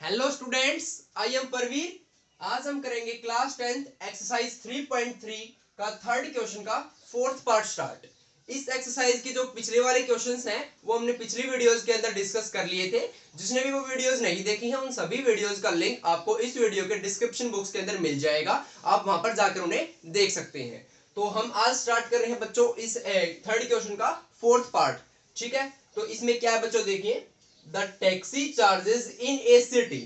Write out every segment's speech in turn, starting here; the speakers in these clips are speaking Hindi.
Hello students, I am Parveer. आज हम करेंगे क्लास 10th एक्सरसाइज 3.3 का थर्ड क्वेश्चन का फोर्थ पार्ट स्टार्ट। इस एक्सरसाइज की जो पिछले वाले क्वेश्चंस हैं वो हमने पिछली वीडियोस के अंदर डिस्कस कर लिए थे। जिसने भी वो वीडियोस नहीं देखी हैं उन सभी वीडियोस का लिंक आपको इस वीडियो के डिस्क्रिप्शन बॉक्स के अंदर मिल जाएगा, आप वहां पर जाकर उन्हें देख सकते हैं। तो हम आज स्टार्ट कर रहे हैं बच्चों इस थर्ड क्वेश्चन का फोर्थ पार्ट। ठीक है, तो इसमें क्या है बच्चों, देखिए। The taxi charges in a city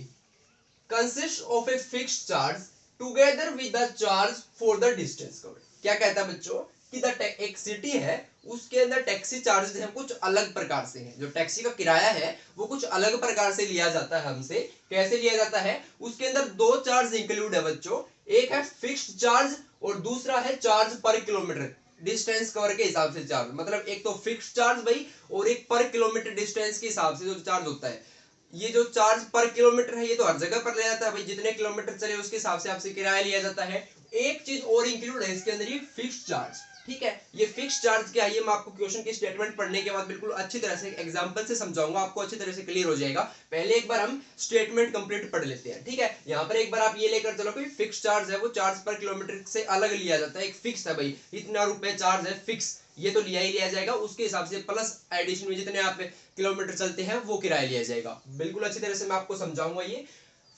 consist of a fixed charge together with the charge for the distance covered। क्या कहता है बच्चों कि एक सिटी है, उसके अंदर टैक्सी चार्जेस हैं कुछ अलग प्रकार से हैं। जो टैक्सी का किराया है वो कुछ अलग प्रकार से लिया जाता है हमसे। कैसे लिया जाता है? उसके अंदर दो चार्ज इंक्लूड है बच्चों। एक है फिक्स्ड चार्ज और दूसरा है charge per kilometre, distance cover के हिसाब से चार्ज। मतलब एक तो फिक्स्ड चार्ज भाई और एक पर किलोमीटर डिस्टेंस के हिसाब से जो चार्ज होता है। ये जो चार्ज पर किलोमीटर है ये तो हर जगह पर लिया जाता है भाई, जितने किलोमीटर चले उसके हिसाब से आपसे किराया लिया जाता है। एक चीज और इंक्लूड है इसके अंदर, ये फिक्स्ड चार्ज। ठीक है, ये फिक्स्ड चार्ज क्या है ये मैं आपको क्वेश्चन की स्टेटमेंट पढ़ने के बाद बिल्कुल अच्छी तरह से एग्जांपल से समझाऊंगा, आपको अच्छी तरह से क्लियर हो जाएगा। पहले एक बार हम स्टेटमेंट कंप्लीट पढ़ लेते हैं। ठीक है, यहाँ पर एक बार आप ये लेकर चलो, कोई फिक्स्ड चार्ज है वो चार्ज पर किलोमीटर से अलग लिया जाता है। एक फिक्स है भाई, इतना रुपए चार्ज है फिक्स, ये तो लिया ही लिया जाएगा। उसके हिसाब से प्लस एडिशन में जितने आप किलोमीटर चलते हैं वो किराया लिया जाएगा। बिल्कुल अच्छी तरह से मैं आपको समझाऊंगा ये।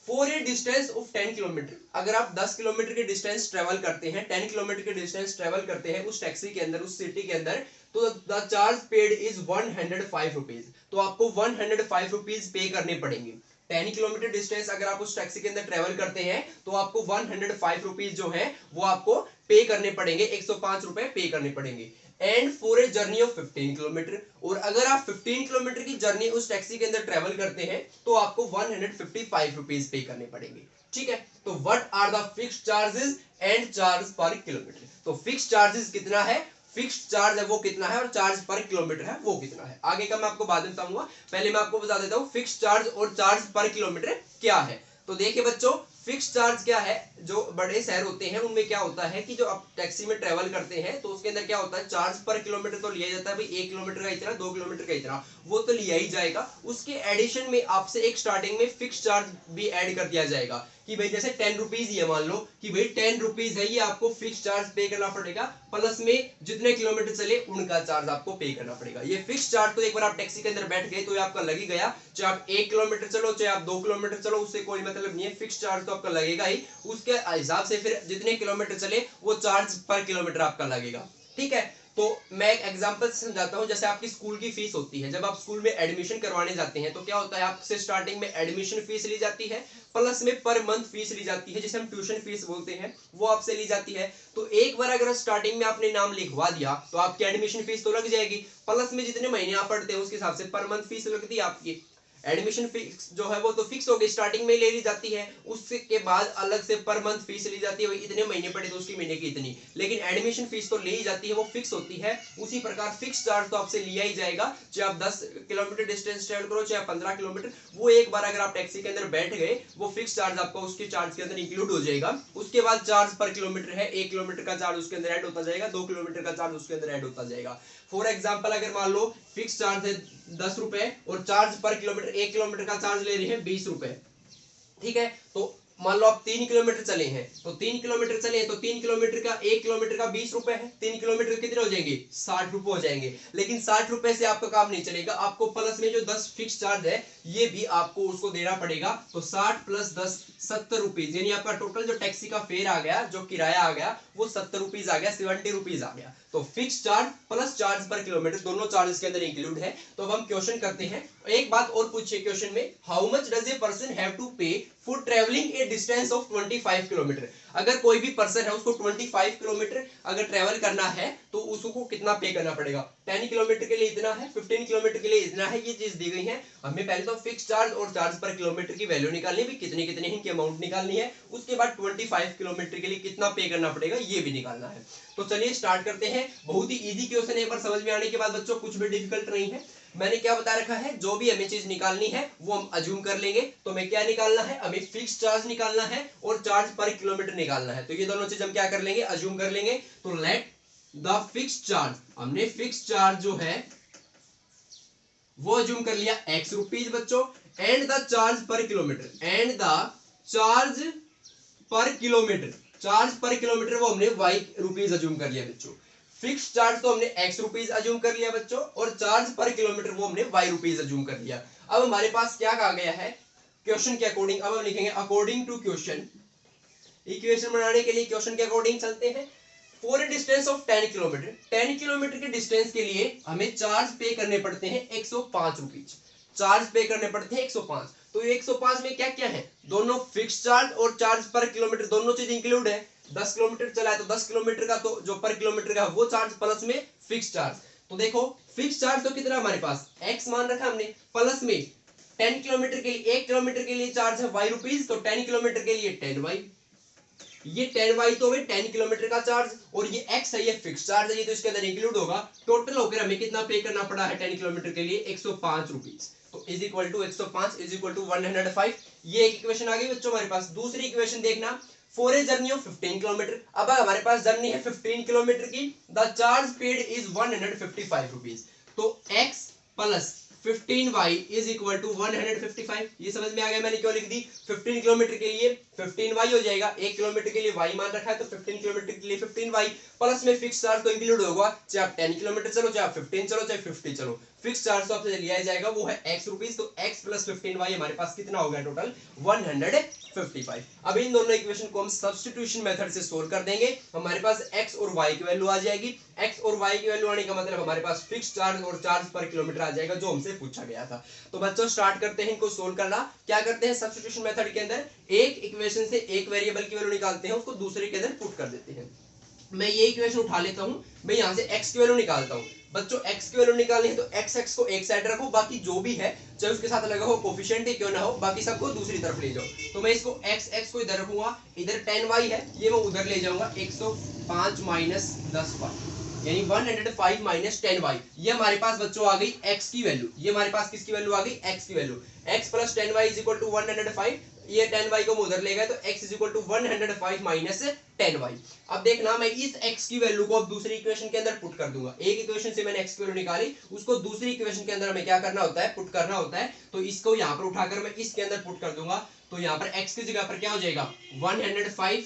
For a distance of 10 kilometre, अगर आप 10 किलोमीटर की डिस्टेंस ट्रेवल करते हैं, 10 किलोमीटर की डिस्टेंस ट्रेवल करते हैं उस टैक्सी के अंदर, उस सिटी के अंदर, तो the charge paid is 105 rupees. तो आपको 105 रुपीज पे करने पड़ेंगे। 10 किलोमीटर डिस्टेंस अगर आप उस टैक्सी के अंदर ट्रेवल करते हैं तो आपको 105 रुपीज जो है वो आपको पे करने पड़ेंगे, 105 रुपए पे करने पड़ेंगे। And for a journey of 15 kilometre, और अगर आप 15 किलोमीटर की जर्नी उस टैक्सी के अंदर ट्रेवल करते हैं तो आपको 155 रुपीज पे करने पड़ेंगे। ठीक है, तो what are the fixed charges and charge per kilometre. तो फिक्स्ड चार्जेस कितना है, फिक्स्ड चार्ज है वो कितना है, और चार्ज पर किलोमीटर है वो कितना है। आगे का मैं आपको बाद में बताऊंगा, पहले मैं आपको बता देता हूं फिक्स्ड चार्ज और चार्ज पर किलोमीटर क्या है। तो देखिए बच्चों, फिक्स्ड चार्ज क्या है, जो बड़े शहर होते हैं उनमें क्या होता है कि जो आप टैक्सी में ट्रेवल करते हैं तो उसके अंदर क्या होता है, चार्ज पर किलोमीटर तो लिया जाता है भाई, 1 किलोमीटर का इतना, 2 किलोमीटर का इतना, वो तो लिया ही जाएगा। उसके एडिशन में आपसे एक स्टार्टिंग में फिक्स्ड चार्ज भी ऐड कर दिया जाएगा कि भाई जैसे 10 रुपीज ही है, मान लो कि भाई 10 रुपीज है, ये आपको फिक्स्ड चार्ज पे करना पड़ेगा, प्लस में जितने किलोमीटर चले उनका चार्ज आपको पे करना पड़ेगा। ये फिक्स्ड चार्ज तो एक बार आप टैक्सी के अंदर बैठ गए तो ये आपका लग ही गया, चाहे आप 1 किलोमीटर चलो चाहे आप 2 किलोमीटर चलो, उससे कोई मतलब नहीं है, फिक्स्ड चार्ज तो आपका लगेगा ही। उसके हिसाब से फिर जितने किलोमीटर चले वो चार्ज पर किलोमीटर आपका लगेगा। ठीक है, तो मैं एक एग्जांपल से समझाता हूं। जैसे आपकी स्कूल की फीस होती है, जब आप स्कूल में एडमिशन करवाने जाते हैं तो क्या होता है, आपसे स्टार्टिंग में एडमिशन फीस ली जाती है, प्लस में पर मंथ फीस ली जाती है, जिसे हम ट्यूशन फीस बोलते हैं, वो आपसे ली जाती है। तो एक बार अगर स्टार्टिंग में आपने नाम लिखवा दिया तो आपकी एडमिशन फीस तो लग जाएगी, प्लस में जितने महीने आप पढ़ते हैं उसके हिसाब से पर मंथ फीस लगती है आपकी। एडमिशन फीस जो है वो तो फिक्स हो गई, स्टार्टिंग में ले ली जाती है, उसके बाद अलग से पर मंथ फीस ली जाती है, इतने महीने पढ़े तो उसकी महीने की इतनी, लेकिन एडमिशन फीस तो ले ही जाती है, वो फिक्स होती है। उसी प्रकार फिक्स चार्ज तो आपसे लिया ही जाएगा, चाहे आप 10 किलोमीटर डिस्टेंस ट्रेवल करो चाहे 15 किलोमीटर, वो एक बार अगर आप टैक्सी के अंदर बैठ गए वो फिक्स चार्ज आपका उसके चार्ज के अंदर इंक्लूड हो जाएगा। उसके बाद चार्ज पर किलोमीटर है, 1 किलोमीटर का चार्ज उसके अंदर ऐड होता जाएगा, 2 किलोमीटर का चार्ज उसके अंदर ऐड होता जाएगा। फॉर एग्जाम्पल अगर मान लो फिक्स चार्ज है 10 रुपए और चार्ज पर किलोमीटर, 1 किलोमीटर का चार्ज ले रहे हैं 20 रुपए। ठीक है, तो मान लो आप 3 किलोमीटर चले हैं, तो 3 किलोमीटर चले तो 3 किलोमीटर का 1 किलोमीटर का 20 रुपए है, 3 किलोमीटर कितने हो जाएंगे, 60 रुपए हो जाएंगे। लेकिन 60 रुपए से आपका काम नहीं चलेगा, आपको प्लस में जो 10 फिक्स चार्ज है ये भी आपको उसको देना पड़ेगा। तो 60 प्लस 10 70 रुपीज, यानी आपका टोटल जो टैक्सी का फेयर आ गया, जो किराया आ गया वो 70 रुपीज आ गया, 70 रुपीज आ गया। तो fix charge plus charge per kilometre दोनों चार्ज के अंदर इंक्लूड है। तो अब हम क्वेश्चन करते हैं। एक बात और पूछिए क्वेश्चन में, how much does a person have to pay for travelling a distance of 25 kilometre. अगर कोई भी पर्सन है उसको 25 किलोमीटर अगर ट्रेवल करना है तो उसको कितना पे करना पड़ेगा। 10 किलोमीटर के लिए इतना है, 15 किलोमीटर के लिए इतना है, ये चीज दी गई है हमें। पहले तो फिक्स चार्ज और चार्ज पर किलोमीटर की वैल्यू निकालनी भी, कितने कितने इनकी अमाउंट निकालनी है। उसके बाद 25 किलोमीटर के लिए कितना पे करना पड़ेगा ये भी निकालना है। तो चलिए स्टार्ट करते हैं। बहुत ही इजी क्वेश्चन है, एक बार समझ में आने के बाद बच्चों कुछ भी डिफिकल्ट नहीं है। मैंने क्या बता रखा है, जो भी हमें चीज निकालनी है वो हम अज्यूम कर लेंगे। तो हमें क्या निकालना है, हमें फिक्स चार्ज निकालना है और चार्ज पर किलोमीटर निकालना है। तो ये दोनों चीज हम क्या कर लेंगे, अज्यूम कर लेंगे। तो लेट द फिक्स चार्ज, हमने फिक्स चार्ज जो है वो अज्यूम कर लिया x रुपीज बच्चों, and the charge per kilometre, and the charge per kilometre, charge per kilometre वो हमने वाई रुपीज अज्यूम कर लिया बच्चों। फिक्स चार्ज तो हमने एक्स रुपीज अज्यूम कर लिया बच्चों, और चार्ज पर किलोमीटर वो हमने वाई रुपीज अज्यूम कर लिया। अब हमारे पास क्या कहा गया है क्वेश्चन के अकॉर्डिंग, अब हम लिखेंगे अकॉर्डिंग टू क्वेश्चन। इक्वेशन बनाने के लिए क्वेश्चन के अकॉर्डिंग चलते हैं। For a distance of 10 kilometre, 10 kilometre के डिस्टेंस के लिए हमें चार्ज पे करने पड़ते हैं 105 रुपीज, चार्ज पे करने पड़ते हैं 105। तो 105 में क्या क्या है, दोनों फिक्स चार्ज और चार्ज पर किलोमीटर दोनों चीज इंक्लूड है। 10 किलोमीटर चला है तो 10 किलोमीटर का तो जो पर किलोमीटर का वो चार्ज प्लस में फिक्स चार्ज। तो देखो फिक्स चार्ज तो कितना हमारे पास x मान रखा हमने, प्लस में 10 किलोमीटर के लिए 1 किलोमीटर के लिए चार्ज है y रुपीज, तो 10 किलोमीटर के लिए 10y, ये 10y तो है 10 किलोमीटर का चार्ज, और ये x है ये फिक्स चार्ज है, ये तो इसके अंदर इंक्लूड होगा। टोटल होकर हमें कितना पे करना पड़ा है 10 किलोमीटर के लिए 105 रुपीज। तो is equal to 105 is equal to 105। ये एक इक्वेशन आ गई बच्चों हमारे पास। दूसरी इक्वेशन देखना, for a journey of 15 kilometre, अब हमारे पास जर्नी है 15 किलोमीटर की, the charge paid is 155 rupees. तो x plus 15y is equal to 155। ये समझ में आ गया मैंने क्यों लिख दी, 15 किलोमीटर के लिए 15y हो जाएगा, 1 किलोमीटर के लिए y मान रखा है तो 15 किलोमीटर के लिए 15y, प्लस में फिक्स चार्ज तो इंक्लूड होगा, चाहे आप 10 किलोमीटर चलो, चाहे आप 15 चलो, चाहे 50 चलो, फिक्स चार्ज तो आपसे लिया जाएगा वो है x रुपीज। तो x प्लस 15y हमारे पास कितना हो गया टोटल 155। अब इन दोनों इक्वेशन को हम सब्स्टिट्यूशन मेथड से सोल्व कर देंगे, हमारे पास x और y की वैल्यू आ जाएगी। x और y की वैल्यू आने का मतलब हमारे पास फिक्स चार्ज और चार्ज पर किलोमीटर आ जाएगा जो हमसे पूछा गया था। तो बच्चों स्टार्ट करते हैं इनको सोल्व करना। क्या करते हैं सब्स्टिट्यूशन मेथड के अंदर, एक इक्वेशन से एक वेरिएबल की वैल्यू निकालते हैं, उसको दूसरे के अंदर पुट कर देते हैं। मैं ये इक्वेशन उठा लेता हूं, मैं यहां से x की वैल्यू निकालता हूं। बच्चों x की वैल्यू निकालनी है तो x को एक साइड रखो, बाकी जो भी है चाहे उसके साथ लगा हो कोफिशिएंट ही क्यों ना हो, बाकी सबको दूसरी तरफ ले जाओ। तो मैं इसको x को इधर रखूंगा, इधर 10y है ये मैं उधर ले जाऊंगा, 105 माइनस 10y यानी 105 माइनस 10y। ये हमारे पास बच्चों आ गई x की वैल्यू, ये हमारे पास किसकी वैल्यू आ गई x की value. x plus 10y is equal to 105, ये 10y को उधर ले गए तो x is equal to 105 minus 10y। अब देखना मैं इस x की वैल्यू को अब दूसरी इक्वेशन के अंदर पुट कर दूंगा। एक इक्वेशन से मैंने x की वैल्यू निकाली, उसको दूसरी इक्वेशन के अंदर हमें क्या करना होता है पुट करना होता है। तो इसको यहाँ पर उठाकर मैं इसके अंदर पुट कर दूंगा, तो यहाँ पर x की जगह पर क्या हो जाएगा 105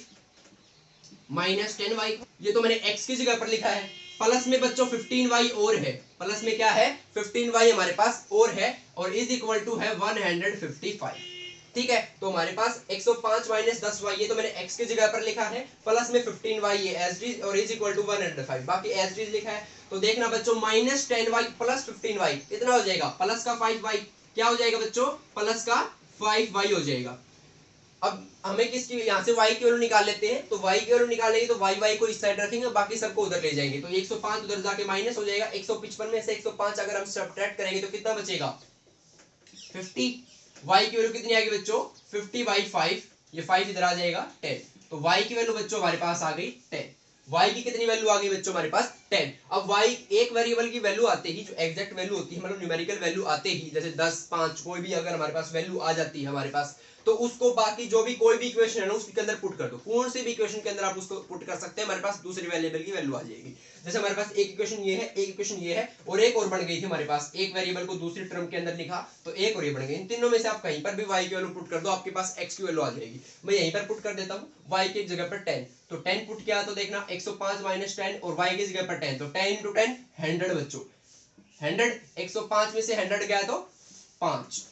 माइनस 10y, ये तो मैंने x की जगह पर लिखा है। प्लस में बच्चों 15y और है, प्लस में क्या है 15y हमारे पास और है, और इज इक्वल टू है 155। ठीक है, तो हमारे पास 105 माइनस 10y ये तो मैंने x की जगह पर लिखा है, प्लस में 15y ये एज इट इज और इज इक्वल टू 105 बाकी एज इट इज लिखा है। तो देखना बच्चों माइनस 10y प्लस 15y कितना हो जाएगा, प्लस का 5y क्या हो जाएगा बच्चों, प्लस का 5y हो जाएगा। अब हमें किसकी यहाँ से y की वैल्यू निकाल लेते हैं, तो y की वैल्यू निकालेंगे तो y को इस साइड रखेंगे, बाकी सबको उधर ले जाएंगे। तो 105 उधर जाके माइनस हो जाएगा, 155 में से 105 अगर हम सब्ट्रैक्ट करेंगे तो कितना बचेगा 50। y की वैल्यू कितनी आएगी बच्चों 50 बाई 5, ये 5 इधर आ जाएगा 10। तो y की वैल्यू बच्चों हमारे पास आ गई 10। y की कितनी वैल्यू आ गई बच्चों हमारे पास 10। अब y एक वेरिएबल की वैल्यू आते ही जो एग्जैक्ट वैल्यू होती है मतलब न्यूमेरिकल वैल्यू आते ही, जैसे 10 5 कोई भी अगर हमारे पास वैल्यू आ जाती है हमारे पास, तो उसको बाकी जो भी कोई भी इक्वेशन है ना उसके अंदर पुट कर दो, कौन से भी इक्वेशन के अंदर आप उसको पुट कर सकते हैं, हमारे पास दूसरी वेरिएबल की वैल्यू आ जाएगी। जैसे हमारे पास एक इक्वेशन ये है, एक इक्वेशन ये है और एक और बन गई थी हमारे पास, एक वेरिएबल को दूसरी टर्म के अंदर लिखा तो एक और ये बन गई। इन तीनों में से आप कहीं पर भी y की वैल्यू पुट कर दो, आपके पास x की वैल्यू आ जाएगी। मैं यहीं पर पुट कर देता हूं y की जगह पर 10, तो 10 पुट किया तो देखना 105 माइनस 10 और y की जगह पर 10, तो 10 into 10 100 बच्चों 100, 105 में से 100 गया तो 5,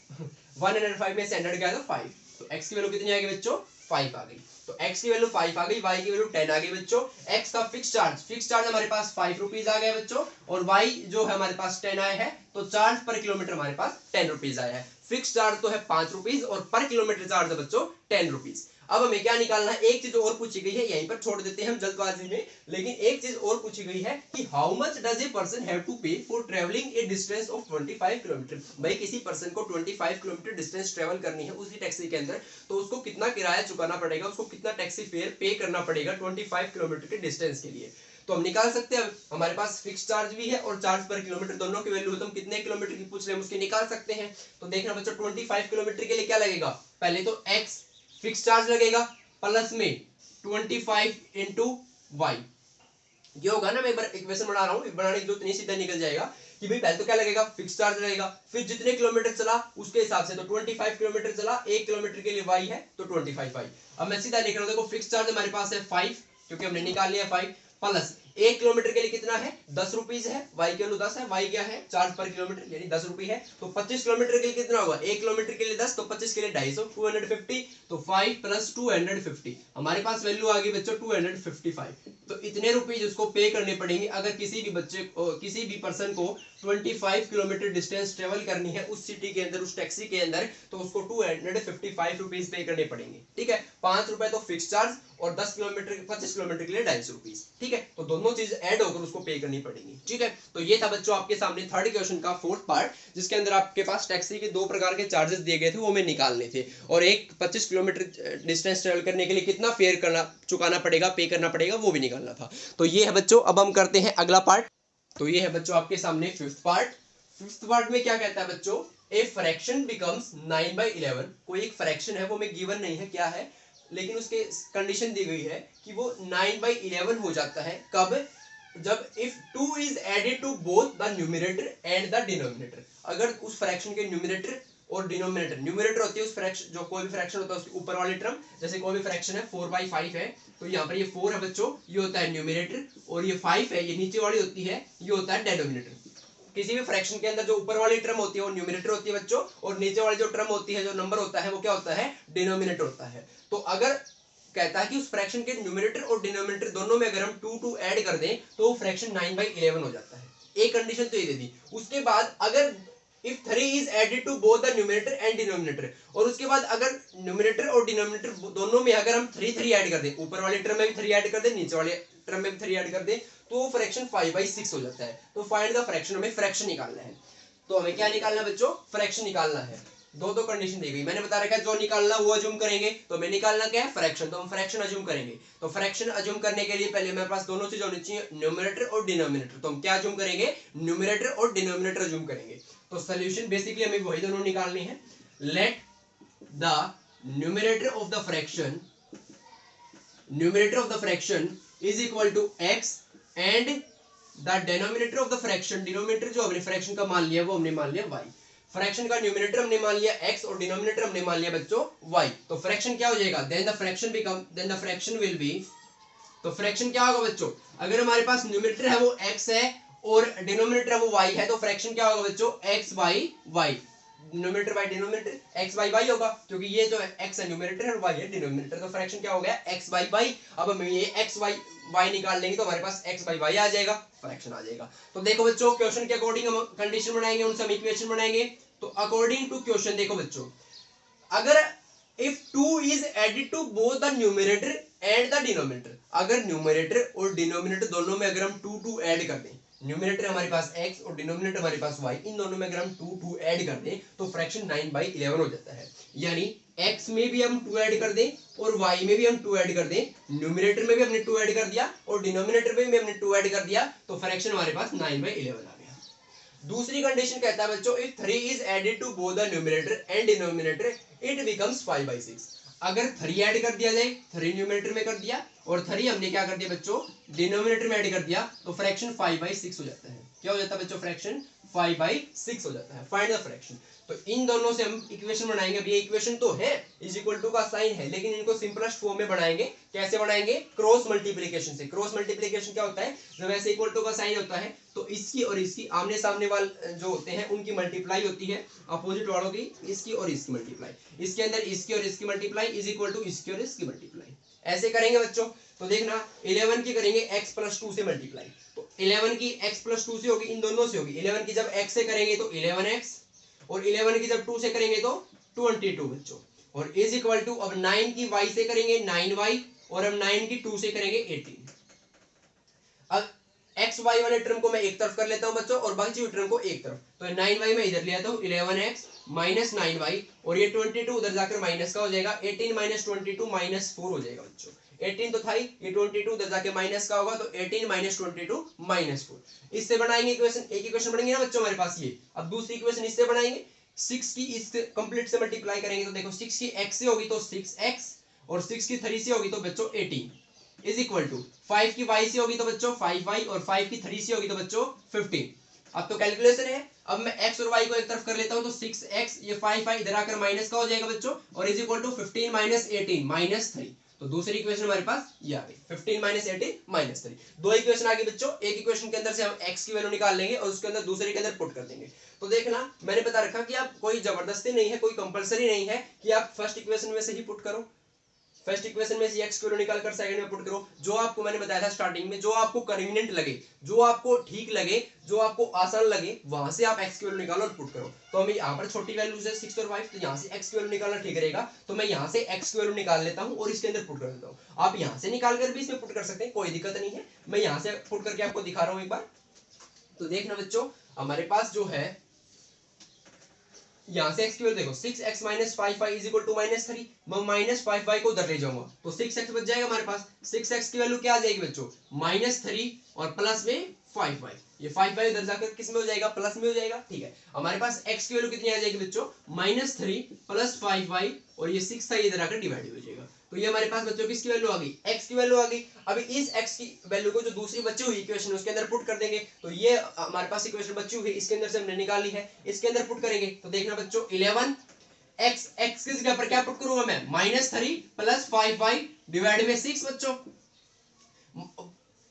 105 में से 100 गया तो 5, तो x की वैल्यू कितनी आ गई बच्चों 5 आ गई। तो x की वैल्यू 5 आ गई, y की वैल्यू 10 आ गई बच्चों। x का फिक्स चार्ज हमारे पास 5 रुपीज आ गया बच्चों, और y जो है हमारे पास 10 आया है, तो चार्ज पर किलोमीटर हमारे पास 10 रुपीज आया है। फिक्स चार्ज तो है 5 रुपीज और पर किलोमीटर चार्ज है बच्चों 10 रुपीज। अब हमें क्या निकालना है, एक चीज और पूछी गई है, यहीं पर छोड़ देते हैं हम जल्दबाजी में, लेकिन एक चीज और पूछी गई है कि how much does a person have to pay for travelling a distance of 25 kilometre. भाई किसी पर्सन को 25 किलोमीटर डिस्टेंस ट्रेवल करनी है उसी टैक्सी के अंदर, तो उसको कितना किराया चुकाना पड़ेगा, उसको कितना टैक्सी फेयर पे करना पड़ेगा 25 किलोमीटर के डिस्टेंस के लिए। तो हम निकाल सकते हैं, हमारे पास फिक्स चार्ज भी है और चार्ज पर किलोमीटर दोनों की वैल्यू है, तो हम कितने किलोमीटर की पूछ रहे हैं उसके निकाल सकते हैं। तो देखना बच्चों 25 किलोमीटर के लिए क्या लगेगा, पहले तो x फिक्स चार्ज लगेगा प्लस में 25 इंटू वाई, ये होगा ना, मैं एक बार इक्वेशन बना रहा हूँ, बनाने की जरूरत नहीं सीधा निकल जाएगा। कि भाई पहले तो क्या लगेगा, फिक्स चार्ज लगेगा, फिर जितने किलोमीटर चला उसके हिसाब से, तो 25 किलोमीटर चला, 1 किलोमीटर के लिए y है तो 25 y। अब मैं सीधा लिख रहा हूं, देखो फिक्स चार्ज हमारे पास है 5 क्योंकि हमने निकाल लिया 5, प्लस 1 किलोमीटर के लिए कितना है 10 रुपीज है, y की वैल्यू 10 है, y क्या है चार्ज पर किलोमीटर यानी 10 रुपए है, तो 25 किलोमीटर के लिए कितना होगा, 1 किलोमीटर के लिए 10 तो 25 के लिए 250 250, तो 5 प्लस 250 हमारे पास वैल्यू आ गई बच्चों 255। तो इतने रुपीज उसको पे करने पड़ेंगे अगर किसी भी बच्चे किसी भी पर्सन को 25 किलोमीटर डिस्टेंस ट्रेवल करनी है उस सिटी के अंदर, उस टैक्सी के अंदर, तो उसको 255 रुपीज पे करने पड़ेंगे। ठीक है, 5 रुपए तो फिक्स चार्ज और 10 किलोमीटर 25 किलोमीटर के लिए 250 रुपीज। ठीक है, तो दोनों चीज ऐड होकर उसको पे करनी पड़ेगी। ठीक है, तो ये था बच्चों आपके सामने थर्ड क्वेश्चन का फोर्थ पार्ट, जिसके अंदर आपके पास टैक्सी के 2 प्रकार के चार्जेस दिए गए थे, वो हमें निकालने थे, और एक 25 किलोमीटर डिस्टेंस ट्रेवल करने के लिए कितना फेयर करना चुकाना पड़ेगा, पे करना पड़ेगा, वो भी निकालना था। तो ये है बच्चों, अब हम करते हैं अगला पार्ट। तो ये है बच्चों आपके सामने फिफ्थ पार्ट। फिफ्थ पार्ट में क्या कहता है बच्चों, ए फ्रैक्शन बिकम्स 9/11। कोई एक फ्रैक्शन है, वो हमें गिवन नहीं है क्या है, लेकिन उसके कंडीशन दी गई है कि वो 9/11 हो जाता है। कब, जब if 2 is added to both the numerator and the denominator. अगर उस फ्रैक्शन के न्यूमरेटर और डिनोमिनेटर, न्यूमरेटर होती है उस फ्रैक्शन, जो कोई भी फ्रैक्शन होता है उसके ऊपर वाली टर्म, जैसे कोई भी फ्रैक्शन है 4/5 है, तो यहाँ पर ये 4 है बच्चों, ये होता है न्यूमरेटर, और ये 5 है, ये नीचे वाली होती है, ये होता है डिनोमिनेटर। किसी भी फ्रैक्शन के अंदर जो ऊपर वाली टर्म होती है वो न्यूमरेटर होती है बच्चों, और नीचे वाली जो टर्म होती है, जो नंबर होता है, वो क्या होता है, डिनोमिनेटर होता है। तो अगर कहता है कि उस फ्रैक्शन के न्यूमरेटर और डिनोमिनेटर दोनों में अगर हम 2 ऐड कर दें तो वो फ्रैक्शन 9/11 हो जाता है। एक कंडीशन तो ये दे दी। उसके बाद अगर if 3 is added to both the numerator and denominator, और उसके बाद अगर न्यूमरेटर और डिनोमिनेटर दोनों में अगर हम 3 ऐड कर दें, ऊपर वाले टर्म में भी 3 ऐड कर दें, नीचे वाले टर्म में भी 3 ऐड कर दें, तो वो फ्रैक्शन 5/6 हो जाता है। तो फाइंड द फ्रैक्शन, हमें फ्रैक्शन निकालना है। तो हमें क्या निकालना है बच्चों, फ्रैक्शन निकालना है। दो कंडीशन दी गई, मैंने बता रखा है जो निकालना वो अज्यूम करेंगे, तो हमें निकालना क्या है, फ्रैक्शन, तो हम फ्रैक्शन अज्यूम करेंगे। तो फ्रैक्शन अज्यूम करने के लिए पहले मेरे पास दोनों चीज होनी चाहिए, न्यूमरेटर और डिनोमिनेटर। तो हम क्या अज्यूम करेंगे, न्यूमरेटर और डिनोमिनेटर अज्यूम करेंगे। तो सॉल्यूशन बेसिकली हमें वही दोनों निकालने हैं। Let the numerator of the fraction is equal to x and the denominator of the fraction, denominator जो हमने फ्रैक्शन का मान लिया वो हमने मान लिया y। फ्रैक्शन का न्यूमरेटर हमने मान लिया x और डिनोमिनेटर हमने मान लिया बच्चों y। तो फ्रैक्शन क्या हो जाएगा, then the fraction will be, तो फ्रैक्शन क्या होगा बच्चों, अगर हमारे पास न्यूमरेटर है वो x है और डिनोमिनेटर है वो y है, तो फ्रैक्शन क्या होगा बच्चों, x/y, numerator by denominator x/y होगा, क्योंकि ये जो x है न्यूमरेटर है और y है डिनोमिनेटर, तो फ्रैक्शन क्या हो गया, x/y। अब हम ये x/y निकाल लेंगे तो हमारे पास x/y आ जाएगा, फ्रैक्शन आ जाएगा। तो देखो बच्चों, क्वेश्चन के अकॉर्डिंग हम कंडीशन बनाएंगे, उनसे हम इक्वेशन बनाएंगे। तो अकॉर्डिंग टू क्वेश्चन देखो बच्चों, अगर if 2 is added to both the numerator and the denominator, अगर न्यूमरेटर और डिनोमिनेटर दोनों में अगर हम 2 ऐड कर दें, न्यूमरेटर हमारे पास x और डिनोमिनेटर हमारे पास y, इन दोनों में अगर हम 2 ऐड कर दें तो फ्रैक्शन 9/11 हो जाता है। यानी x में भी हम 2 ऐड कर दें और y में भी हम 2 ऐड कर दें, न्यूमरेटर में भी हमने 2 ऐड कर दिया और डिनोमिनेटर में भी हमने 2 ऐड कर दिया, तो फ्रैक्शन हमारे पास 9/11 आ गया। दूसरी कंडीशन कहता है बच्चों, if 3 is added to both the numerator and denominator it becomes 5/6। अगर 3 ऐड कर दिया जाए, 3 न्यूमरेटर में कर दिया और 3 हमने क्या कर दिया बच्चों, डिनोमिनेटर में ऐड कर दिया, तो फ्रैक्शन 5/6 हो जाता है। क्या हो जाता है बच्चों, फ्रैक्शन 5/6 हो जाता है। Find the fraction. तो इन दोनों से हम इक्वेशन बनाएंगे। अब ये इक्वेशन तो है, इज इक्वल टू का साइन है, लेकिन इनको सिंपलेस्ट फॉर्म में बनाएंगे। कैसे बनाएंगे, क्रॉस मल्टीप्लिकेशन से। क्रॉस मल्टीप्लिकेशन क्या होता है, जब ऐसे इक्वल टू का साइन होता है तो इसकी और इसकी आमने सामने वाले जो होते हैं उनकी मल्टीप्लाई होती है, अपोजिट वालों की, इसकी और इसकी मल्टीप्लाई, इसके अंदर इसकी और इसकी मल्टीप्लाई इज इक्वल टू इसकी और इसकी मल्टीप्लाई। ऐसे करेंगे बच्चों, तो देखना 11 की करेंगे x + 2 से मल्टीप्लाई, तो 11 की x + 2 से होगी, इन दोनों से होगी। 11 की जब x से करेंगे तो 11x, और 11 की जब 2 से करेंगे तो 22 बच्चों, और इज इक्वल टू अब 9 की y से करेंगे 9y, और हम 9 की 2 से करेंगे 18। अब x y वाले टर्म को मैं एक तरफ कर लेता हूं बच्चों और बाकी टर्म को एक तरफ, तो 9y में इधर ले आता हूं, 11x - 9y, और ये 22 उधर जाकर माइनस का हो जाएगा, 18 - 22 -4 हो जाएगा बच्चों। 18 तो था ही, ये 22 उधर जाके माइनस का होगा, तो 18 - 22 -4। इससे बनाएंगे इक्वेशन, एक इक्वेशन बनेगी ना बच्चों हमारे पास ये। अब दूसरी इक्वेशन इससे बनाएंगे, 6 की इस कंप्लीट से मल्टीप्लाई करेंगे, तो देखो 6 की x से होगी तो 6x, और 6 की 3 से होगी तो बच्चों 18 इज इक्वल टू 5 की y से होगी तो बच्चों 5y, और 5 की 3 से होगी तो बच्चों 15। अब तो कैलकुलेशन है। अब मैं x और y को एक तरफ कर लेता हूं तो 6x ये 5 इधर आकर माइनस का हो जाएगा बच्चों, और is equal to 15 minus 18 minus 3। तो दूसरी इक्वेशन हमारे पास ये आ गई 15 माइनस 18 माइनस 3। दो इक्वेशन आ गई बच्चों। एक इक्वेशन के अंदर से हम x की वैल्यू निकाल लेंगे और उसके अंदर दूसरे के अंदर पुट कर देंगे। तो देखना मैंने बता रखा कि आप कोई जबरदस्ती नहीं है, कोई कंपलसरी नहीं है कि आप फर्स्ट इक्वेशन में से ही पुट करो, फर्स्ट इक्वेशन में से x की वैल्यू निकाल कर सेकंड में पुट करो। जो आपको मैंने बताया था स्टार्टिंग में, जो आपको कन्वीनियंट लगे, जो आपको ठीक लगे, जो आपको आसान लगे, वहां से आप x की वैल्यू निकालो और पुट करो। तो हमें यहाँ पर छोटी वैल्यू है 6 और 5, तो यहाँ से x की वैल्यू निकालना ठीक रहेगा। तो मैं यहाँ से x की वैल्यू निकाल लेता हूँ और इसके अंदर पुट कर देता हूँ। आप यहाँ से निकाल कर भी इसमें पुट कर सकते हैं, कोई दिक्कत नहीं है। मैं यहाँ से पुट करके आपको दिखा रहा हूँ एक बार। तो देखना बच्चों, हमारे पास जो है यहाँ से x की वैल्यू देखो, 6x minus 5y is equal to minus 3। मैं माइनस 5y को उधर ले जाऊंगा तो 6x बच जाएगा हमारे पास। 6x की वैल्यू क्या आ जाएगी बच्चों, माइनस 3 और प्लस में 5y। ये 5y उधर जाकर किस में हो जाएगा, प्लस में हो जाएगा। ठीक है, हमारे पास x की वैल्यू कितनी आ जाएगी बच्चों, माइनस 3 प्लस 5y, और ये 6 था, इधर आकर डिवाइड हो जाएगा। तो ये हमारे पास बच्चों किसकी वैल्यू आ गई, x की वैल्यू आ गई। अभी इस x की वैल्यू को जो दूसरी बची हुई इक्वेशन उसके अंदर पुट कर देंगे। तो ये हमारे पास इक्वेशन बची हुई, इसके अंदर से हमने निकाली है, इसके अंदर पुट करेंगे। तो देखना बच्चों, 11 x की जगह पर क्या पुट करूंगा मैं, माइनस 3 प्लस 5y डिवाइड में 6 बच्चों।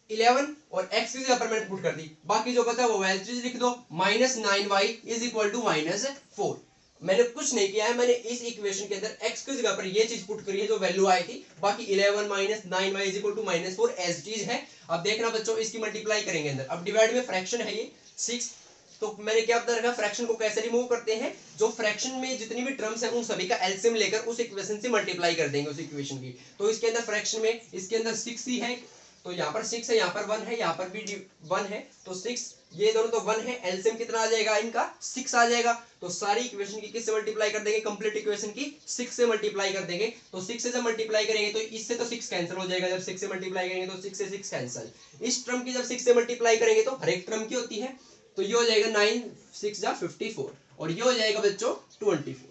11 और x की जगह पर मैंने पुट कर दी, बाकी जो बचा वो वैल्यूज लिख दो। Minus 9y is equal to minus 4। मैंने कुछ नहीं किया है, मैंने इस इक्वेशन के अंदर x की जगह पर ये चीज पुट करी है जो वैल्यू आई थी। बाकी 11 minus 9y is equal to minus 4 age चीज है। अब देखना बच्चों, इसकी मल्टीप्लाई करेंगे अंदर। अब डिवाइड में फ्रैक्शन है ये 6, तो मैंने क्या बता रखा, फ्रैक्शन को कैसे रिमूव करते हैं, जो फ्रैक्शन में जितनी भी टर्म्स हैं उन सभी का एलसीएम लेकर उस इक्वेशन से मल्टीप्लाई कर देंगे उस इक्वेशन की। तो इसके अंदर फ्रैक्शन में इसके अंदर 6 ही है, तो यहाँ पर 6 है, यहाँ पर 1 है, यहाँ पर भी 1 है, तो 6, ये दोनों तो 1 है, एलसीएम कितना आ जाएगा इनका, 6 आ जाएगा। तो सारी इक्वेशन की किससे मल्टीप्लाई कर देंगे, कंप्लीट इक्वेशन की 6 से मल्टीप्लाई कर देंगे। तो 6 से जब मल्टीप्लाई करेंगे तो इससे तो 6 कैंसिल हो जाएगा, जब 6 से मल्टीप्लाई करेंगे तो 6 से 6 कैंसिल। इस टर्म की जब 6 से मल्टीप्लाई करेंगे तो हर एक टर्म की होती है, तो ये हो जाएगा 9 6 जा 54, और ये हो जाएगा बच्चों 24।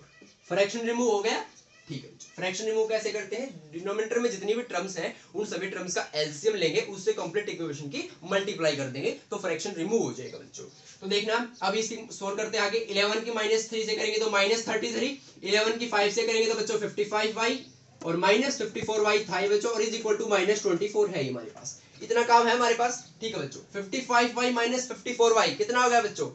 फ्रैक्शन रिमूव हो गया। ठीक है, फ्रैक्शन रिमूव कैसे करते हैं, डिनोमिनेटर में जितनी भी टर्म्स हैं उन सभी टर्म्स का एलसीएम लेंगे, उससे कंप्लीट इक्वेशन की मल्टीप्लाई कर देंगे, तो फ्रैक्शन रिमूव हो जाएगा बच्चों। तो देखना, अब इसकी सोल्व करते हैं आगे। 11 की माइनस 3 से करेंगे तो माइनस 33, 11 की 5 से करेंगे तो बच्चों 55y, और माइनस 54y था बच्चों, और इज इक्वल टू माइनस 24 है हमारे पास। इतना काम है हमारे पास। ठीक है बच्चों, 55y माइनस 54y कितना हो गया बच्चों,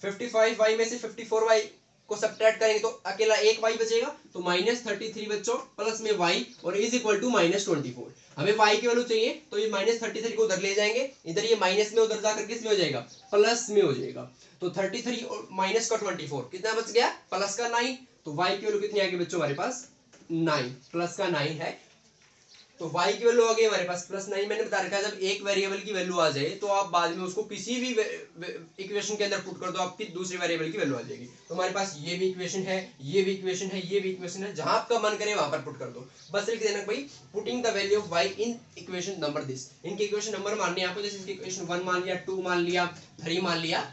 55y में से 54y को सब्ट्रैक्ट करेंगे तो अकेला एक y बचेगा, तो माइनस 33 बच्चों प्लस में y, और इज इक्वल टू माइनस 24। हमें y की वैल्यू चाहिए, तो ये माइनस 33 को उधर ले जाएंगे, इधर ये माइनस में उधर जाकर किस में हो जाएगा, प्लस में हो जाएगा। तो 33 और माइनस का 24 कितना बच गया, प्लस का 9। तो y की वैल्यू कितनी आ गई बच्चों हमारे पास, 9, प्लस का 9 है। तो y की वैल्यू आ गई हमारे पास प्लस 9। मैंने बता रखा है जब एक वेरिएबल की वैल्यू आ जाए तो आप बाद में उसको किसी भी इक्वेशन के अंदर पुट कर दो, आपकी दूसरी वेरिएबल की वैल्यू आ जाएगी। तो हमारे पास ये भी इक्वेशन है, ये भी इक्वेशन है, ये भी इक्वेशन है, जहां आपका मन करे वहां पर पुट कर दो। बस लिख देना भाई, putting the value of y in equation number this. इनके इक्वेशन नंबर मानने हैं आपको, जैसे इसकी इक्वेशन 1 मान लिया, 2 मान लिया, 3 मान लिया,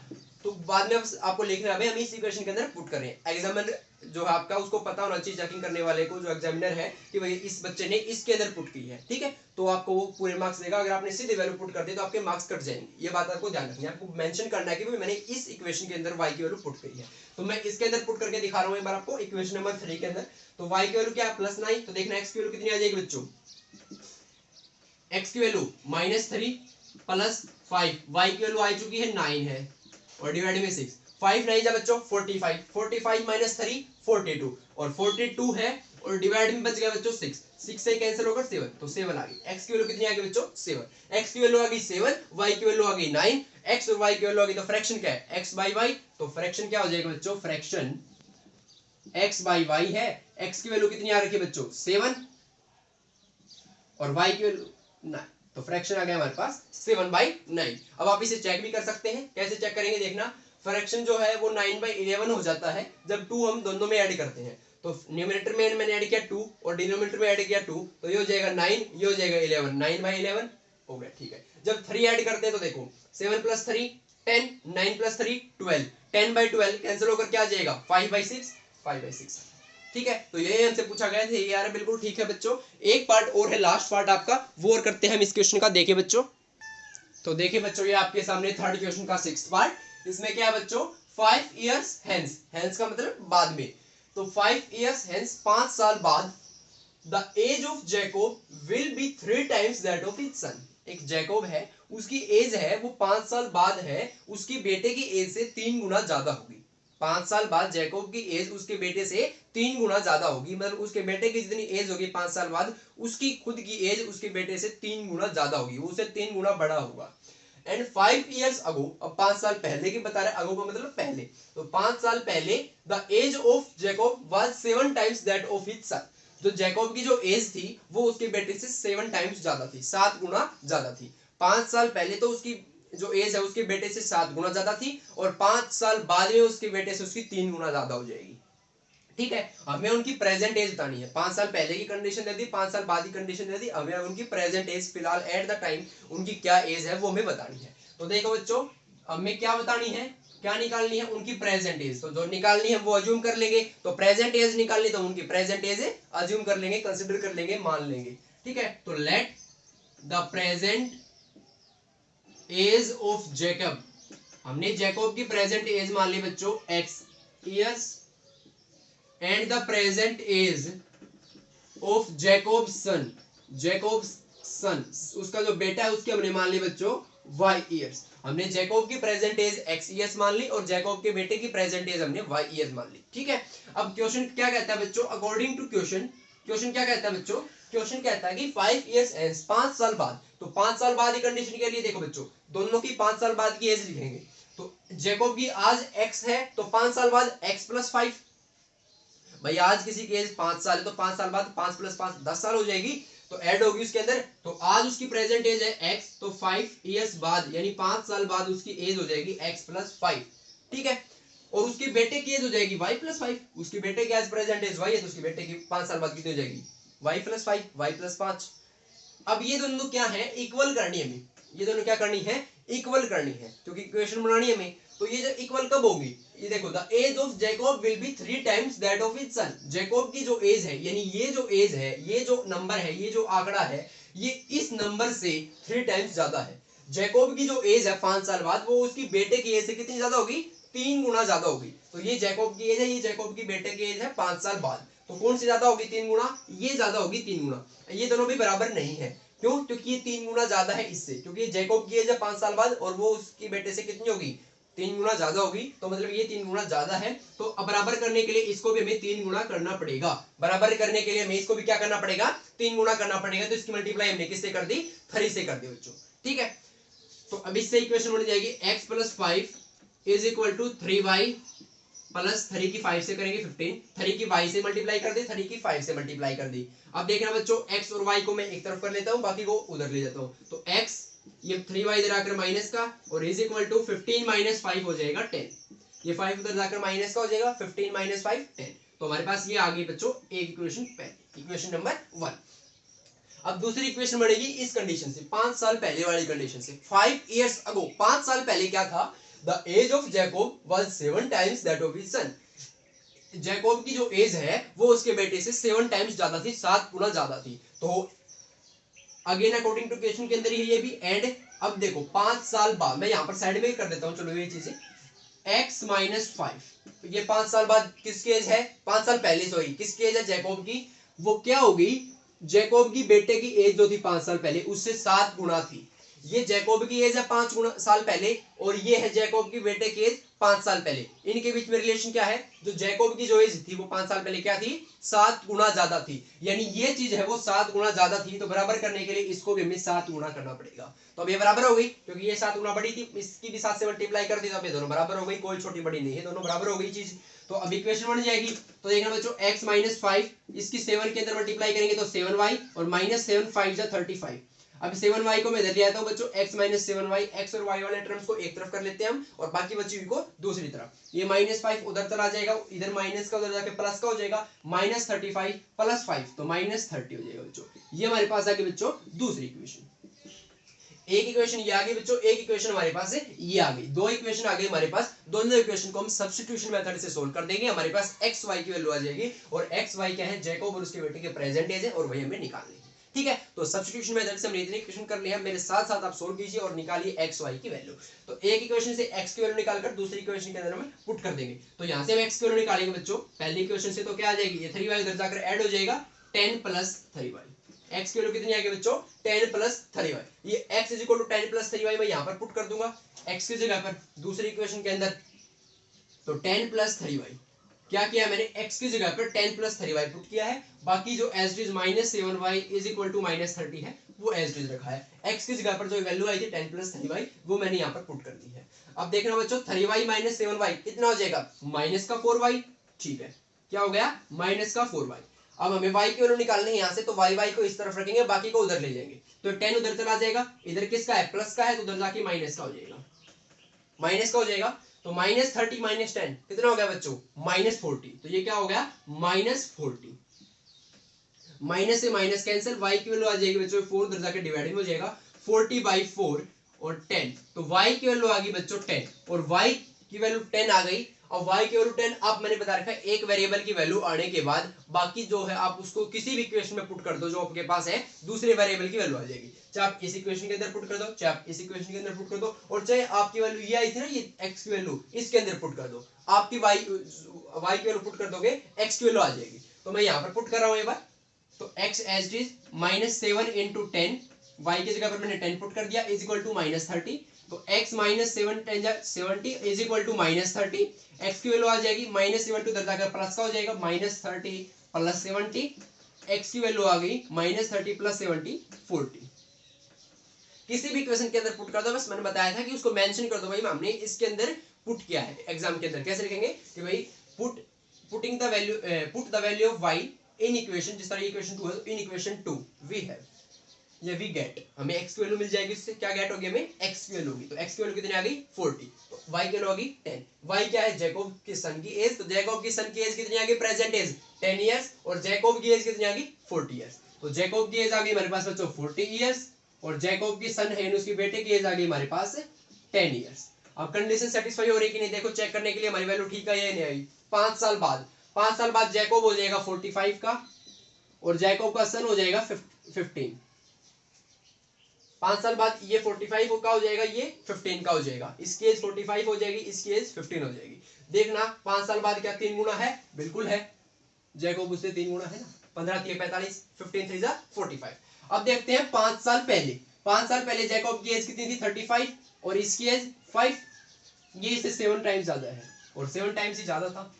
तो बाद में आपको लिखना है हम इस इक्वेशन के अंदर पुट कर रहे हैं। एग्जामिनर जो है आपका, उसको पता होना चाहिए, चेकिंग करने वाले को, जो एग्जामिनर है, कि भाई इस बच्चे ने इसके अंदर पुट की है। ठीक है, तो आपको वो पूरे मार्क्स देगा। अगर आपने सीधे वैल्यू पुट कर दी तो आपके मार्क्स कट जाएंगे। ये बात आपको ध्यान रखनी है, आपको मेंशन करना है कि भाई मैंने इस इक्वेशन के अंदर y की वैल्यू पुट करी है। तो मैं इसके अंदर पुट करके दिखा रहा हूँ एक बार आपको, इक्वेशन नंबर 3 के अंदर। तो y की वैल्यू क्या है, प्लस 9। तो देखना x की वैल्यू कितनी आ जाएगी बच्चों, x की वैल्यू माइनस 3 प्लस 5, y की वैल्यू आ चुकी है 9 है, और डिवाइड में 6, 5 नहीं जा बच्चों 45, 45 माइनस 3 42, और 42 है, और डिवाइड में बच गया बच्चों 6, 6 से कैंसिल होकर 7, तो 7 आ गई। x की वैल्यू कितनी आ गई बच्चों, 7, x की वैल्यू आ गई 7, y की वैल्यू आ गई 9, x और y की वैल्यू आ गई, तो फ्रैक्शन क्या है, x बाई y। तो फ्रैक्शन क्या हो जाएगा बच्चों, फ्रैक्शन x बाई y है। x की वैल्यू कितनी आ रखी है बच्चों, 7, और y की वैल्यू 9, तो फ्रैक्शन आ गया हमारे पास 7/9। अब आप इसे चेक भी कर सकते हैं, कैसे चेक करेंगे देखना। फ्रैक्शन जो है वो 9/11 हो जाता है जब 2 हम दोनों में ऐड करते हैं। तो न्यूमरेटर में मैंने ऐड किया 2 और डिनोमिनेटर में ऐड किया 2, तो ये हो जाएगा 9, ये हो जाएगा 11, 9/11 हो गया। ठीक है, जब 3 ऐड करते हैं तो देखो 7 + 3 10, 9 + 3 12, 10/12 कैंसिल होकर क्या आ जाएगा, 5/6, 5/6। ठीक है, तो ये हमसे पूछा गया था, ये आ रहा है बिल्कुल ठीक है बच्चों। एक पार्ट और है, लास्ट पार्ट आपका, वो और करते हैं हम इस क्वेश्चन का। देखिए बच्चों, तो देखिए बच्चों, ये आपके सामने थर्ड क्वेश्चन का 6th पार्ट। इसमें क्या है बच्चों 5 years hence, hence का मतलब बाद में, तो 5 years hence 5 साल बाद the age of Jacob will be 3 times that of his son। एक जैकोब है, उसकी एज है वो 5 साल बाद है, उसकी बेटे की एज से 3 गुना ज्यादा होगी। 5 साल बाद जैकोब की एज उसके बेटे से 3 गुना ज्यादा होगी, मतलब उसके बेटे की जितनी एज होगी 5 साल बाद, उसकी खुद की एज उसके बेटे से 3 गुना ज्यादा होगी, वो उससे 3 गुना बड़ा होगा। एंड 5 years ago, अब 5 साल पहले की बता रहे, अगो का मतलब पहले, तो 5 साल पहले the age of Jacob was 7 times that of his son. जो जैकोब की जो एज थी वो उसके बेटे से 7 टाइम्स ज्यादा थी, 7 गुना ज्यादा थी। 5 साल पहले तो उसकी जो एज है उसके बेटे से 7 गुना ज्यादा थी, और 5 साल बाद में उसके बेटे से उसकी 3 गुना ज्यादा हो जाएगी। ठीक है, हमें उनकी प्रेजेंट एज बतानी है। 5 साल पहले की कंडीशन दे दी, 5 साल बाद की कंडीशन दे दी, हमें उनकी प्रेजेंट एज फिलहाल एट द टाइम उनकी क्या एज है वो हमें बतानी है। तो देखो बच्चों, हमें क्या बतानी है, क्या निकालनी है, उनकी प्रेजेंट एज। तो जो निकालनी है वो अज्यूम कर लेंगे, तो प्रेजेंट एज निकालनी तो उनकी प्रेजेंट एज अज्यूम कर लेंगे, कंसिडर कर लेंगे, मान लेंगे। ठीक है, तो let the present age of Jacob, हमने जैकब की प्रेजेंट एज मान ली बच्चों x years, and the present age of Jacob's son, Jacob's son उसका जो बेटा है उसकी हमने मान ली बच्चों y years। हमने जैकब की प्रेजेंट एज x years मान ली और जैकब के बेटे की प्रेजेंट एज हमने y years मान ली। ठीक है, अब क्वेश्चन क्या कहता है बच्चों, अकॉर्डिंग टू क्वेश्चन, क्वेश्चन क्या कहता है बच्चों, क्वेश्चन कहता है कि 5 years hence, 5 साल बाद। तो 5 साल बाद की कंडीशन के लिए देखो बच्चों, दोनों की 5 साल बाद की एज लिखेंगे। तो जैकब की आज x है, तो 5 साल बाद x + 5, भाई आज किसी की एज 5 साल है तो 5 साल बाद 5 + 5 10 साल हो जाएगी, तो ऐड होगी उसके अंदर। तो आज उसकी प्रेजेंट एज है x, तो 5 years बाद यानी 5 साल बाद उसकी एज हो जाएगी x + 5। ठीक है, और उसके बेटे की एज हो जाएगी y + 5। उसके बेटे की आज प्रेजेंट एज y है, तो उसके बेटे की 5 साल बाद कितनी हो जाएगी y + 5, y + 5। अब ये दोनों क्या है, इक्वल करनी है हमें, ये दोनों क्या करनी है, इक्वल करनी है, क्योंकि इक्वेशन बनानी है हमें। तो ये जो इक्वल कब होगी, ये देखो the age of Jacob will be 3 times that of his son. Jacob की जो एज है, यानी ये जो एज है, ये जो नंबर है, ये जो आंकड़ा है, ये इस नंबर से 3 टाइम्स ज्यादा है। जैकब की जो एज है 5 साल बाद, वो उसकी बेटे की एज से कितनी ज्यादा होगी, 3 गुना ज्यादा होगी। तो ये जैकब की एज है, ये जैकब की बेटे की एज है 5 साल बाद, तो कौन सी ज्यादा होगी, 3 गुना, ये ज्यादा होगी 3 गुना। ये दोनों भी बराबर नहीं है, क्यों, क्योंकि ये 3 गुना ज्यादा है इससे, क्योंकि जैकब की एज है 5 साल बाद और वो उसकी बेटे से कितनी होगी, 3 गुना ज्यादा होगी, तो मतलब ये 3 गुना ज्यादा है। तो अब बराबर करने के लिए इसको भी हमें 3 गुना करना पड़ेगा, बराबर करने के लिए हमें इसको भी क्या करना पड़ेगा, 3 गुना करना पड़ेगा। तो इसकी मल्टीप्लाई हमने किससे कर दी, 3 से कर दी बच्चों। ठीक है, तो अब इससे इक्वेशन बन जाएगी x + 5 = 3y प्लस 3 की 5 से करेंगे 15, 3 की y से मल्टीप्लाई कर दी, 3 की 5 से मल्टीप्लाई कर दी। अब देखना बच्चों, x और y को मैं एक तरफ कर लेता हूं, बाकी को उधर ले जाता हूं। तो x ये 3y इधर आकर माइनस का, और इज इक्वल टू 15 - 5 हो जाएगा 10। ये 5 उधर जाकर माइनस का हो जाएगा, 15 - 5 10। तो हमारे पास ये आ गई बच्चों एक इक्वेशन, इक्वेशन नंबर 1। अब दूसरी इक्वेशन बनेगी इस कंडीशन से, 5 साल पहले वाली कंडीशन से। 5 years ago, 5 साल पहले क्या था, the age of Jacob was 7 times that of his son। Jacob की जो एज है वो उसके बेटे से 7 टाइम्स ज्यादा थी, 7 गुना ज्यादा थी। तो अगेन अकॉर्डिंग टू क्वेश्चन के अंदर ही ये भी एंड। अब देखो 5 साल बाद, मैं यहाँ पर साइड में कर देता हूँ, चलो ये चीजें, x - 5, ये 5 साल बाद किसकी एज है, 5 साल पहले सॉरी किसकी एज है, जैकोब की। वो क्या होगी, जैकोब की बेटे की एज जो थी 5 साल पहले उससे 7 गुना थी। ये जैकोब की एज है 5 साल पहले, और ये है जैकोब की बेटे की एज 5 साल पहले। इनके बीच में रिलेशन क्या है, जो जैकोब की जो एज थी वो 5 साल पहले क्या थी, 7 गुना ज्यादा थी, यानी ये चीज है वो 7 गुना ज्यादा थी। तो बराबर करने के लिए इसको भी हमें 7 गुना करना पड़ेगा। तो अब ये बराबर हो गई, क्योंकि ये 7 गुना बड़ी थी, इसकी भी 7 से मल्टीप्लाई कर दी, तो अब ये दोनों बराबर हो गई, कोई छोटी बड़ी नहीं है, दोनों बराबर हो गई चीज। तो अब इक्वेशन बन जाएगी। तो देखना बच्चों, x - 5 इसकी 7 के अंदर मल्टीप्लाई करेंगे तो 7y, और -7 5 जा 35। अब 7y को मैं इधर ले आता हूं बच्चों, x - 7y, x और y वाले टर्म्स को एक तरफ कर लेते हैं हम, और बाकी बची हुई को दूसरी तरफ। ये -5 उधर चला जाएगा, इधर माइनस का उधर जाके प्लस का हो जाएगा, -35 + 5 तो -30 हो जाएगा बच्चों। ये हमारे पास आ गई बच्चों दूसरी इक्वेशन। एक इक्वेशन ये आ गई बच्चों, एक इक्वेशन हमारे पास है ये आ गई, दो इक्वेशन आ गई हमारे पास। दोनों इक्वेशन को हम सब्स्टिट्यूशन मेथड से सोल्व कर देंगे। हमारे पास x y की वैल्यू आ जाएगी, और x y क्या है, जैकोब और उसके बेटे के प्रेजेंट एज है, और वही हमें निकालनी है। ठीक है। तो सब्स्टिट्यूशन मेथड से हमने इतने इक्वेशन कर लिया है, मेरे साथ साथ आप सोल्व कीजिए और निकालिए एक्स वाई की वैल्यू। तो एक इक्वेशन से एक्स की वैल्यू निकालकर दूसरी इक्वेशन के अंदर हम पुट कर देंगे। तो यहाँ से हम एक्स की वैल्यू निकालेंगे बच्चों, पहली इक्वेशन से तो क्या आ जाएगी, ये 3y उधर जाकर ऐड हो जाएगा 10 प्लस 3y। एक्स की वैल्यू कितनी आ गई बच्चों, 10 प्लस 3y। ये x इज इक्वल टू 10 प्लस 3y मैं यहाँ पर पुट कर दूंगा x की जगह पर दूसरी इक्वेशन के अंदर। तो 10 प्लस 3y क्या किया मैंने, x की जगह पर 10 प्लस 3y पुट किया है। बाकी जो age it is -7y is equal to -30 है वो एज इट इज रखा है। x की जगह पर जो वैल्यू आई थी 10 प्लस 3y वो मैंने यहाँ पर पुट कर दी है। अब देखना बच्चों 3y माइनस 7y कितना हो जाएगा, माइनस का 4y। ठीक है, क्या हो गया, माइनस का 4y। अब हमें y की वैल्यू निकालनी है यहाँ से, तो y को इस तरफ रखेंगे, बाकी को उधर ले जाएंगे। तो 10 उधर चला जाएगा, इधर किसका है, प्लस का है, तो उधर जाके माइनस का हो जाएगा, माइनस का हो जाएगा। तो -30 माइनस 10 कितना हो गया बच्चों, -40। तो ये क्या हो गया, -40। माइनस से माइनस कैंसिल, y की वैल्यू आ जाएगी बच्चों 4 उधर जाके डिवाइड हो जाएगा 40/4 और 10। तो y की वैल्यू आ गई बच्चों 10 और y की वैल्यू 10 आ गई। और y की वैल्यू 10, अब मैंने बता रखा है एक वेरिएबल की वैल्यू आने के बाद बाकी जो है आप उसको किसी भी इक्वेशन में पुट कर दो जो आपके पास है, दूसरे वेरिएबल की वैल्यू आ जाएगी। चाहे आप इस इक्वेशन के अंदर पुट कर दो, चाहे आप इस इक्वेशन के अंदर पुट कर दो, और चाहे आपकी वैल्यू ये आई थी ना, ये x की वैल्यू इसके अंदर पुट कर दो, आपकी y की वैल्यू पुट कर दोगे, x की वैल्यू आ जाएगी। तो मैं यहाँ पर पुट कर रहा हूँ एक बार। तो x as is -7 into 10, y की जगह पर मैंने 10 पुट कर दिया, इज इक्वल टू -30। तो x -7 10 70 is equal to -30। x की वैल्यू आ जाएगी -7 उधर जाकर प्लस का हो जाएगा, -30 प्लस 70। x की वैल्यू आ गई -30 प्लस 70 40। किसी भी इक्वेशन के अंदर पुट कर दो, बस मैंने बताया था कि उसको मेंशन कर दो भाई हमने इसके अंदर पुट किया है। एग्जाम के अंदर कैसे लिखेंगे कि भाई put the value of y in equation, जिस तरह इक्वेशन 2 है, इन इक्वेशन 2 वी हैव, या वी गेट, हमें x की वैल्यू मिल जाएगी, इससे क्या गेट होगी, हमें x की वैल्यू होगी। तो x की वैल्यू कितनी आ गई 40, तो y की वैल्यू आ गई 10। y क्या है, जैकब के सन की एज, तो जैकब की सन की एज कितनी आ गई, प्रेजेंट एज 10 इयर्स, और जैकब की एज कितनी आ गई 40 इयर्स। तो जैकब की एज आ गई हमारे पास बच्चों 40 इयर्स, और जैकब की सन है उसके बेटे की एज आ गई हमारे पास 10 इयर्स। अब कंडीशन सेटिस्फाई हो रही है कि नहीं, देखो चेक करने के लिए हमारी वैल्यू ठीक है या नहीं आई। 5 साल बाद जैकब हो जाएगा 45 का, और जैकब का सन हो जाएगा 15। 5 साल बाद ये 45 का हो जाएगा, ये 15 का हो जाएगा, इसकी एज 45 हो जाएगी, इसकी एज 15 हो जाएगी। देखना 5 साल बाद क्या 3 गुना है, बिल्कुल है, जैकब उससे 3 गुना है ना, 15 3 45, 15 3 45। अब देखते हैं 5 साल पहले जैकब की एज कितनी थी 35, और इसकी एज 5, ये इससे 7 टाइम्स ज्यादा है, और 7 टाइम्स ही ज्यादा था।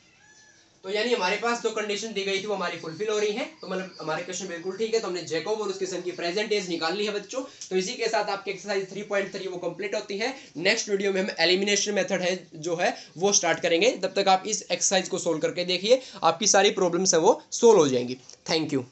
तो यानी हमारे पास जो कंडीशन दी गई थी वो हमारी फुलफिल हो रही है। तो मतलब हमारे क्वेश्चन बिल्कुल ठीक है। तो हमने जैकब और उसके सन की प्रेजेंट एज निकाल ली है बच्चों। तो इसी के साथ आपकी एक्सरसाइज 3.3 वो कंप्लीट होती है। नेक्स्ट वीडियो में हम एलिमिनेशन मेथड है जो है वो स्टार्ट करेंगे। तब तक आप इस एक्सरसाइज को सोल्व करके देखिए, आपकी सारी प्रॉब्लम्स है वो सोल्व हो जाएंगी। Thank you.